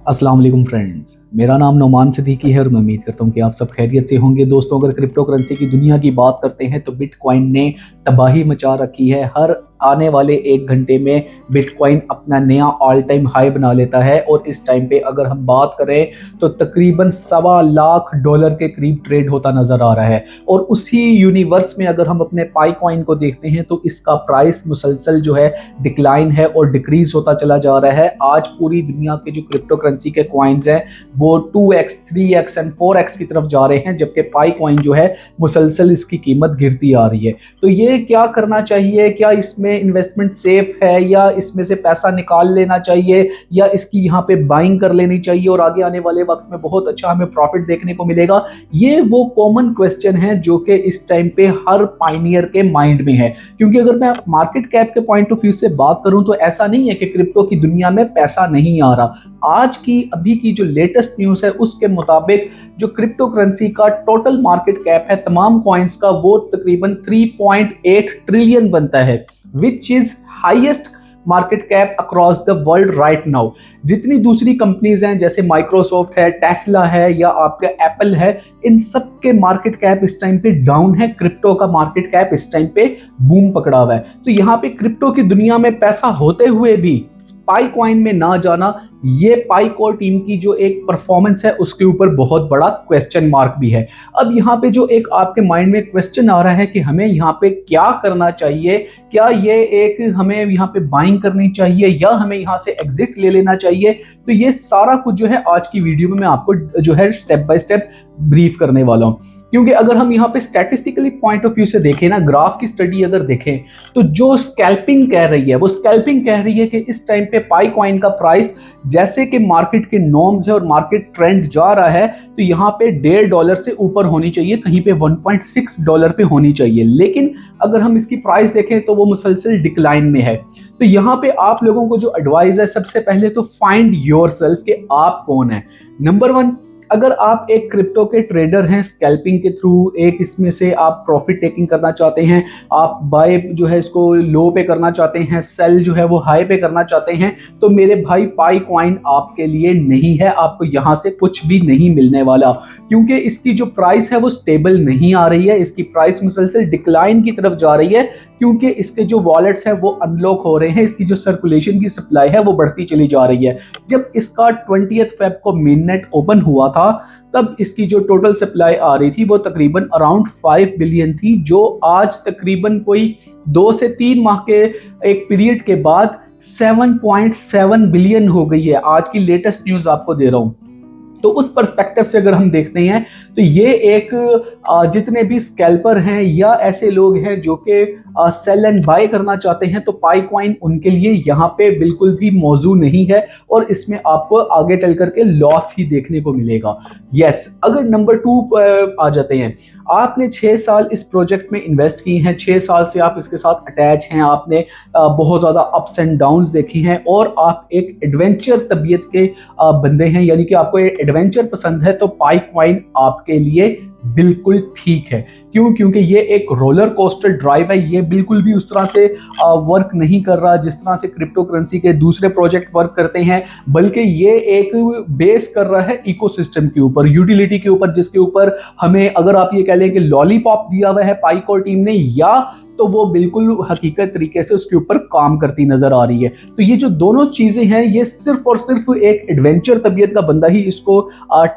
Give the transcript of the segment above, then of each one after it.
अस्सलाम वालेकुम फ्रेंड्स, मेरा नाम नौमान सिद्दीकी है और मैं उम्मीद करता हूँ कि आप सब खैरियत से होंगे। दोस्तों, अगर क्रिप्टो करेंसी की दुनिया की बात करते हैं तो बिटकॉइन ने तबाही मचा रखी है। हर आने वाले 1 घंटे में बिटकॉइन अपना नया ऑल टाइम हाई बना लेता है और इस टाइम पे अगर हम बात करें तो तकरीबन $1.25 के करीब ट्रेड होता नजर आ रहा है। और उसी यूनिवर्स में अगर हम अपने पाई कॉइन को देखते हैं तो इसका प्राइस मुसलसल जो है डिक्लाइन है और डिक्रीज होता चला जा रहा है। आज पूरी दुनिया के जो क्रिप्टो करेंसी के कॉइन्स हैं वो 2x 3x एंड 4x की तरफ जा रहे हैं, जबकि पाई कॉइन जो है मुसलसल इसकी कीमत गिरती आ रही है। तो ये क्या करना चाहिए? क्या इसमें इन्वेस्टमेंट सेफ है या इसमें से पैसा निकाल लेना चाहिए या इसकी यहाँ पे बाइंग कर लेनी चाहिए और आगे आने वाले वक्त में बहुत अच्छा हमें प्रॉफिट देखने को मिलेगा? ये वो कॉमन क्वेश्चन है जो कि इस टाइम पे हर पाइनियर के माइंड में है। क्योंकि अगर मैं मार्केट कैप के पॉइंट ऑफ व्यू से बात करूं तो ऐसा नहीं है कि क्रिप्टो की दुनिया में पैसा नहीं आ रहा। आज की अभी की जो लेटेस्ट न्यूज़ है उसके मुताबिक जो क्रिप्टो करेंसी का टोटल मार्केट कैप है तमाम कॉइन्स का, वो तकरीबन 3.8 ट्रिलियन बनता है, which is highest market cap across the world right now. जितनी दूसरी कंपनीज हैं जैसे माइक्रोसॉफ्ट है, टेस्ला है या आपका एप्पल है, इन सब के मार्केट कैप इस टाइम पे डाउन है। क्रिप्टो का मार्केट कैप इस टाइम पे बूम पकड़ा हुआ है। तो यहाँ पे क्रिप्टो की दुनिया में पैसा होते हुए भी पाई कॉइन में ना जाना, ये पाई कोर टीम की जो एक परफॉर्मेंस है उसके ऊपर बहुत बड़ा क्वेश्चन मार्क भी है। अब यहाँ पे जो एक आपके माइंड में क्वेश्चन आ रहा है कि हमें यहाँ पे क्या करना चाहिए, क्या ये एक हमें यहाँ पे बाइंग करनी चाहिए या हमें यहाँ से एग्जिट ले लेना चाहिए? तो ये सारा कुछ जो है आज की वीडियो में मैं आपको जो है स्टेप बाय स्टेप ब्रीफ करने वाला हूँ। क्योंकि अगर हम यहाँ पे स्टैटिस्टिकली पॉइंट ऑफ व्यू से देखें ना, ग्राफ की स्टडी अगर देखें तो जो स्कैल्पिंग कह रही है वो स्कैल्पिंग कह रही है कि इस टाइम पे पाई कॉइन का प्राइस जैसे कि मार्केट के नॉर्म्स है और मार्केट ट्रेंड जा रहा है तो यहाँ पे $1.5 से ऊपर होनी चाहिए, कहीं पे $1.6 पे होनी चाहिए। लेकिन अगर हम इसकी प्राइस देखें तो वो मुसलसल डिक्लाइन में है। तो यहाँ पे आप लोगों को जो एडवाइस है, सबसे पहले तो फाइंड योरसेल्फ कि आप कौन है। नंबर 1, अगर आप एक क्रिप्टो के ट्रेडर हैं, स्कैल्पिंग के थ्रू एक इसमें से आप प्रॉफिट टेकिंग करना चाहते हैं, आप बाय जो है इसको लो पे करना चाहते हैं, सेल जो है वो हाई पे करना चाहते हैं, तो मेरे भाई पाई कॉइन आपके लिए नहीं है। आपको यहाँ से कुछ भी नहीं मिलने वाला, क्योंकि इसकी जो प्राइस है वो स्टेबल नहीं आ रही है। इसकी प्राइस मुसलसल डिक्लाइन की तरफ जा रही है क्योंकि इसके जो वॉलेट्स हैं वो अनलॉक हो रहे हैं, इसकी जो सर्कुलेशन की सप्लाई है वो बढ़ती चली जा रही है। जब इसका 20 फेब को मेननेट ओपन हुआ था तब इसकी जो टोटल सप्लाई आ रही थी वो तकरीबन अराउंड 5 बिलियन थी, जो आज तकरीबन कोई 2 से 3 माह के एक पीरियड के बाद 7.7 बिलियन हो गई है। आज की लेटेस्ट न्यूज़ आपको दे रहा हूँ। तो उस पर्सपेक्टिव से अगर हम देखते हैं तो ये एक जितने भी स्कैल्पर हैं या ऐसे लोग हैं जो कि सेल एंड बाय करना चाहते हैं, तो पाई कॉइन उनके लिए यहाँ पे बिल्कुल भी मौजू नहीं है और इसमें आपको आगे चल करके लॉस ही देखने को मिलेगा। यस, अगर नंबर 2 पर आ जाते हैं, आपने 6 साल इस प्रोजेक्ट में इन्वेस्ट किए हैं, 6 साल से आप इसके साथ अटैच हैं, आपने बहुत ज़्यादा अप्स एंड डाउन्स देखी हैं और आप एक एडवेंचर तबीयत के बंदे हैं, यानी कि आपको एडवेंचर पसंद है, तो पाई कॉइन आपके लिए बिल्कुल ठीक है। क्यों? क्योंकि ये एक रोलर कोस्टर ड्राइव है। ये बिल्कुल भी उस तरह से वर्क नहीं कर रहा जिस तरह से क्रिप्टो करेंसी के दूसरे प्रोजेक्ट वर्क करते हैं, बल्कि ये एक बेस कर रहा है इकोसिस्टम के ऊपर, यूटिलिटी के ऊपर, जिसके ऊपर हमें अगर आप ये कह लें कि लॉलीपॉप दिया हुआ है पाई कोर टीम ने, या तो वो बिल्कुल हकीकत तरीके से उसके ऊपर काम करती नजर आ रही है। तो ये जो दोनों चीजें हैं ये सिर्फ और सिर्फ एक एडवेंचर तबीयत का बंदा ही इसको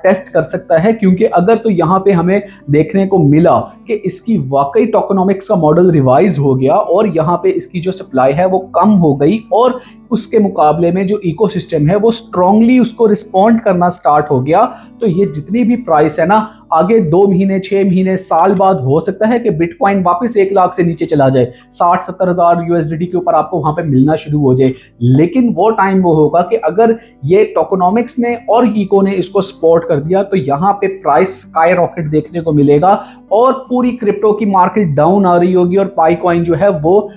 टेस्ट कर सकता है। क्योंकि अगर तो यहाँ पे हमें देखने को मिला कि इसकी वाकई टोकेनोमिक्स का मॉडल रिवाइज हो गया और यहाँ पे इसकी जो सप्लाई है वो कम हो गई और उसके मुकाबले में जो इकोसिस्टम है वो स्ट्रांगली उसको रिस्पॉन्ड करना स्टार्ट हो गया, तो ये जितनी भी प्राइस है ना, आगे 2 महीने, 6 महीने, साल बाद हो सकता है कि बिटकॉइन वापस 1 लाख से नीचे चला जाए, 60-70 हज़ार यूएसडीटी के ऊपर आपको वहां पे मिलना शुरू हो जाए। लेकिन वो टाइम वो होगा कि अगर ये टोकेनोमिक्स ने और इको ने इसको सपोर्ट कर दिया तो यहाँ पे प्राइस स्काई रॉकेट देखने को मिलेगा और पूरी क्रिप्टो की मार्केट डाउन आ रही होगी और पाई कॉइन जो है वो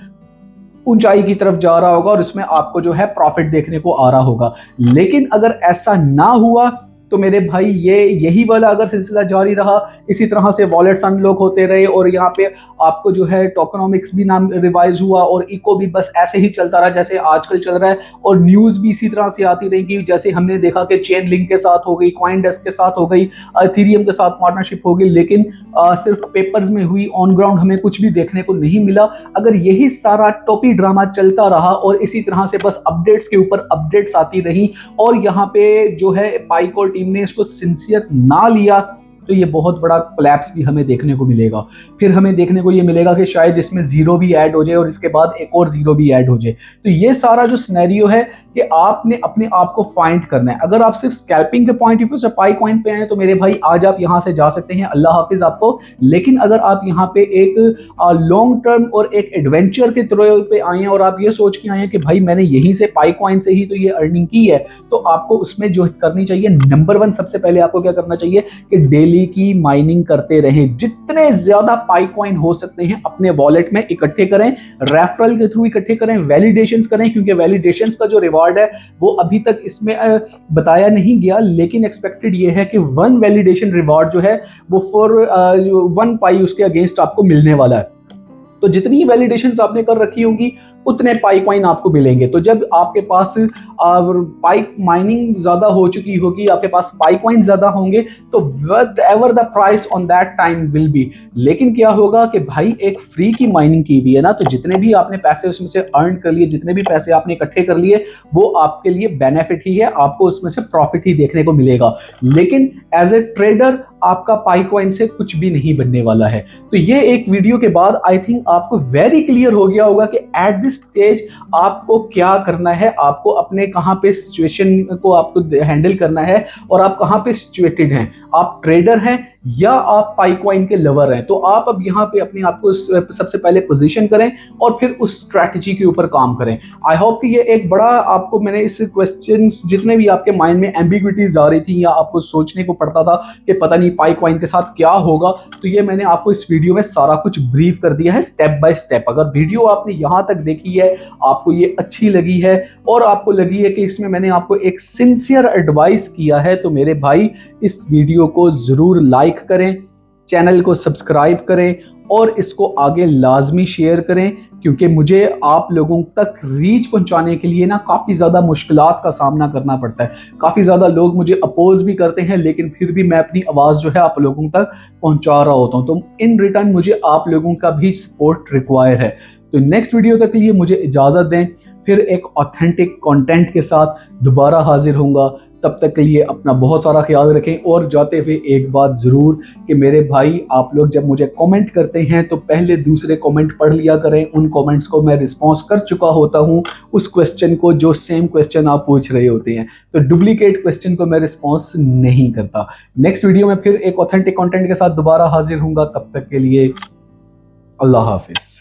ऊंचाई की तरफ जा रहा होगा और इसमें आपको जो है प्रॉफिट देखने को आ रहा होगा। लेकिन अगर ऐसा ना हुआ तो मेरे भाई ये यही वाला अगर सिलसिला जारी रहा, इसी तरह से वॉलेट्स अनलॉक होते रहे और यहाँ पे आपको जो है टोकनोमिक्स भी नाम रिवाइज हुआ और इको भी बस ऐसे ही चलता रहा जैसे आजकल चल रहा है, और न्यूज़ भी इसी तरह से आती रहेगी जैसे हमने देखा कि चेन लिंक के साथ हो गई, कॉइन डेस्क के साथ हो गई, इथेरियम के साथ पार्टनरशिप हो गई, लेकिन सिर्फ पेपर्स में हुई, ऑन ग्राउंड हमें कुछ भी देखने को नहीं मिला। अगर यही सारा टोपी ड्रामा चलता रहा और इसी तरह से बस अपडेट्स के ऊपर अपडेट्स आती रही और यहाँ पे जो है पाइकॉल टीम ने इसको सिंसियर ना लिया, तो ये बहुत बड़ा कोलैप्स भी हमें देखने को मिलेगा। फिर हमें देखने को ये मिलेगा कि शायद इसमें जीरो भी ऐड हो जाए और इसके बाद एक और जीरो भी ऐड हो जाए। तो ये सारा जो सिनेरियो है कि आपने अपने आप को फाइंड करना है। अगर आप सिर्फ स्कैल्पिंग के पॉइंट ऑफ व्यू से पाई कॉइन पे आए तो मेरे भाई आज आप यहाँ से जा सकते हैं, अल्लाह हाफिज आपको। लेकिन अगर आप यहाँ पे एक लॉन्ग टर्म और एक एडवेंचर के तौर पे आए हैं और आप ये सोच के आए हैं कि भाई मैंने यहीं से पाई कॉइन से ही तो ये अर्निंग की है, तो आपको उसमें जो करनी चाहिए, नंबर वन सबसे पहले आपको क्या करना चाहिए कि डेली की माइनिंग करते रहें। जितने ज्यादा पाई कॉइन हो सकते हैं अपने वॉलेट में इकट्ठे करें, रेफरल के थ्रू इकट्ठे करें, वैलिडेशंस करें, क्योंकि वैलिडेशंस का जो रिवार्ड है वो अभी तक इसमें बताया नहीं गया, लेकिन एक्सपेक्टेड ये है कि 1 वैलिडेशन रिवार्ड जो है वो फॉर 1 पाई उसके अगेंस्ट आपको मिलने वाला है। तो जितनी वैलिडेशंस आपने कर रखी होंगी उतने पाई कॉइन आपको मिलेंगे। तो जब आपके पास पाई माइनिंग ज्यादा हो चुकी होगी, आपके पास पाई कॉइन ज्यादा होंगे, तो what ever the price on that time will be. लेकिन क्या होगा कि भाई एक फ्री की माइनिंग की हुई है ना, तो जितने भी आपने पैसे उसमें से अर्न कर लिए, जितने भी पैसे आपने इकट्ठे कर लिए, वो आपके लिए बेनिफिट ही है, आपको उसमें से प्रॉफिट ही देखने को मिलेगा। लेकिन एज ए ट्रेडर आपका पाई कॉइन से कुछ भी नहीं बनने वाला है। तो ये एक वीडियो के बाद आई थिंक आपको वेरी क्लियर हो गया होगा कि एट दिस स्टेज आपको क्या करना है, आपको अपने कहां पे सिचुएशन को आपको हैंडल करना है और आप कहां पे सिचुएटेड हैं। आप ट्रेडर हैं या आप पाई कॉइन के लवर हैं, तो आप अब यहाँ पे अपने आप को सबसे पहले पोजीशन करें और फिर उस स्ट्रैटेजी के ऊपर काम करें। आई होप कि ये एक बड़ा आपको, मैंने इस क्वेश्चन जितने भी आपके माइंड में एम्बिग्विटीज आ रही थी या आपको सोचने को पड़ता था कि पता नहीं पाई कॉइन के साथ क्या होगा, तो ये मैंने आपको इस वीडियो में सारा कुछ ब्रीफ कर दिया है स्टेप बाय स्टेप। अगर वीडियो आपने यहाँ तक देखी है, आपको ये अच्छी लगी है और आपको लगी है कि इसमें मैंने आपको एक सिंसियर एडवाइस किया है, तो मेरे भाई इस वीडियो को जरूर लाइक करें, चैनल को सब्सक्राइब करें और इसको आगे लाजमी शेयर करें, क्योंकि मुझे आप लोगों तक रीच पहुंचाने के लिए ना काफ़ी ज़्यादा मुश्किलात का सामना करना पड़ता है। काफ़ी ज़्यादा लोग मुझे अपोज भी करते हैं, लेकिन फिर भी मैं अपनी आवाज़ जो है आप लोगों तक पहुंचा रहा होता हूं। तो इन रिटर्न मुझे आप लोगों का भी सपोर्ट रिक्वायर है। तो नेक्स्ट वीडियो तक के लिए मुझे इजाज़त दें, फिर एक ऑथेंटिक कंटेंट के साथ दोबारा हाजिर होऊंगा। तब तक के लिए अपना बहुत सारा ख्याल रखें। और जाते हुए एक बात ज़रूर कि मेरे भाई, आप लोग जब मुझे कमेंट करते हैं तो पहले दूसरे कमेंट पढ़ लिया करें। उन कमेंट्स को मैं रिस्पॉन्स कर चुका होता हूं, उस क्वेश्चन को जो सेम क्वेश्चन आप पूछ रहे होते हैं, तो डुप्लीकेट क्वेश्चन को मैं रिस्पॉन्स नहीं करता। नेक्स्ट वीडियो में फिर एक ऑथेंटिक कंटेंट के साथ दोबारा हाजिर होऊंगा। तब तक के लिए अल्लाह हाफिज़।